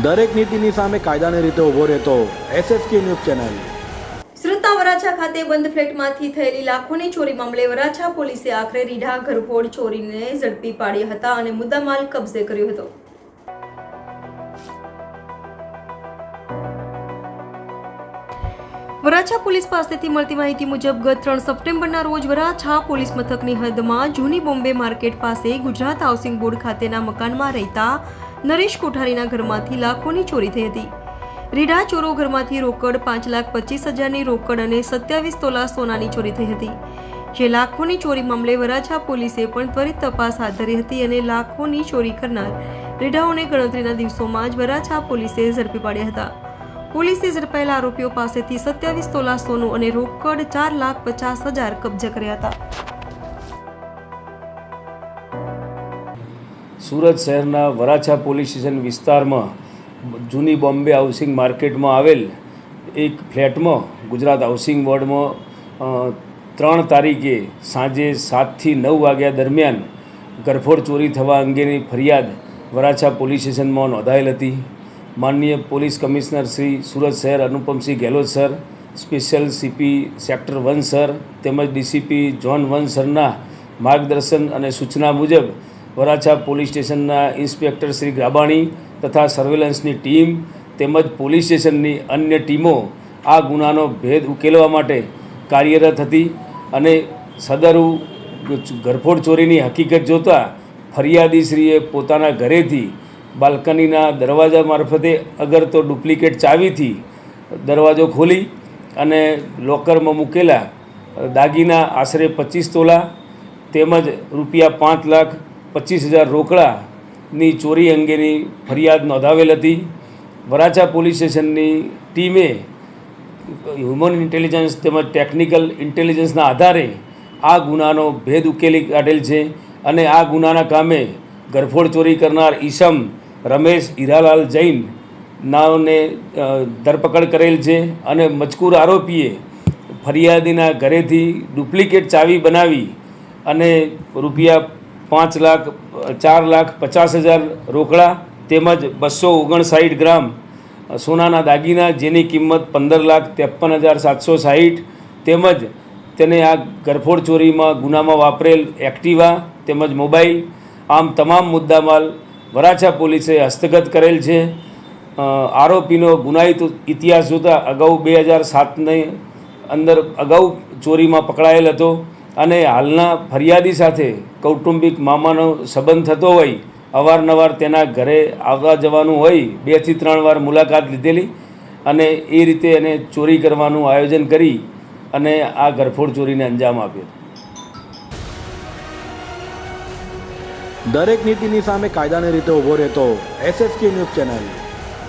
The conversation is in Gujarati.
દરેક નીતિની સામે કાયદાની રીતે ઊભો રહેતો SSK ન્યૂઝ ચેનલ। સુરતના વરાછા ખાતે બંધ ફ્લેટમાંથી થયેલી લાખોની ચોરી મામલે વરાછા પોલીસે આખરે રીઢા ઘરફોડ ચોરીને ઝડપી પાડ્યા હતા અને મુદ્દામાલ કબજે કર્યો હતો। વરાછા પોલીસ પાસેથી મળતી માહિતી મુજબ ગત 3 સપ્ટેમ્બરના રોજ વરાછા પોલીસ મથકની હદમાં જૂની બોમ્બે માર્કેટ પાસે ગુજરાત હાઉસિંગ બોર્ડ ખાતેના મકાનમાં રહેતા નરેશ કોઠારીના ઘરમાંથી લાખોની ચોરી થઈ હતી। રીઢા ચોરો ઘરમાંથી રોકડ 5,25,000ની રોકડ અને 27 તોલા સોનાની ચોરી થઈ હતી। જે લાખોની ચોરી મામલે વરાછા પોલીસે પણ ત્વરિત તપાસ હાથ ધરી હતી અને લાખોની ચોરી કરનાર રીઢાઓને ગણતરીના દિવસોમાં જ વરાછા પોલીસે ઝડપી પાડ્યા હતા। પોલીસે ઝડપાયેલા આરોપીઓ પાસેથી 27 તોલા સોનું અને રોકડ 4,50,000 કબજે કર્યા હતા। સુરત શહેરના વરાછા પોલીસ સ્ટેશન વિસ્તારમાં જૂની બોમ્બે હાઉસિંગ માર્કેટમાં આવેલ એક ફ્લેટમાં ગુજરાત હાઉસિંગ બોર્ડમાં 3 તારીખે સાંજે 7 થી 9 વાગ્યા દરમિયાન ઘરફોડ ચોરી થવા અંગેની ફરિયાદ વરાછા પોલીસ સ્ટેશનમાં નોંધાયેલ હતી। માનનીય પોલીસ કમિશનર શ્રી સુરત શહેર Anupamsinh Gehlot sir, special CP sector 1 sir તેમજ DCP ઝોન 1 સરના માર્ગદર્શન અને સૂચના મુજબ વરાછા પોલીસ સ્ટેશનના ઇન્સ્પેક્ટર શ્રી ગ્રાબાણી તથા સર્વેલન્સની ટીમ તેમજ પોલીસ સ્ટેશનની અન્ય ટીમો આ ગુનાનો ભેદ ઉકેલવા માટે કાર્યરત હતી અને સદરુ ઘરફોડ ચોરીની હકીકત જોતાં ફરિયાદીશ્રીએ પોતાના ઘરેથી બાલ્કનીના દરવાજા મારફતે અગર તો ડુપ્લિકેટ ચાવીથી દરવાજો ખોલી અને લોકરમાં મૂકેલા દાગીના આશરે 25 તોલા તેમજ રૂપિયા 5,25,000 રોકડાની ચોરી અંગેની ફરિયાદ નોંધાવેલ હતી। વરાછા પોલીસ સ્ટેશનની ટીમે હ્યુમન ઇન્ટેલિજન્સ તેમજ ટેકનિકલ ઇન્ટેલિજન્સના આધારે આ ગુનાનો ભેદ ઉકેલી કાઢેલ છે અને આ ગુનાના કામે ઘરફોડ ચોરી કરનાર ઈસમ રમેશ હીરાલાલ જૈન નાઓને ધરપકડ કરેલ છે અને મજકૂર આરોપીએ ફરિયાદીના ઘરેથી ડુપ્લિકેટ ચાવી બનાવી અને રૂપિયા 4,50,000 રોકડા તેમજ 259 ગ્રામ સોનાના દાગીના જેની કિંમત 15,53,760 તેમજ તેને આ ઘરફોડ ચોરીમાં ગુનામાં વાપરેલ એક્ટિવા તેમજ મોબાઈલ આમ તમામ મુદ્દામાલ વરાછા પોલીસે હસ્તગત કરેલ છે। આરોપીનો ગુનાહિત ઇતિહાસ જોતાં અગાઉ 2007ની અંદર અગાઉ ચોરીમાં પકડાયેલ હતો અને હાલના ફરિયાદી સાથે કૌટુંબિક મામાનો સંબંધ થતો હોય અવારનવાર તેના ઘરે આવવા જવાનું હોય 2 થી 3 વાર મુલાકાત લીધેલી અને એ રીતે એને ચોરી કરવાનું આયોજન કરી અને આ ઘરફોડ ચોરીને અંજામ આપ્યો। દરેક નીતિની સામે કાયદાની રીતે ઊભો રહેતો SSK ન્યૂઝ ચેનલ।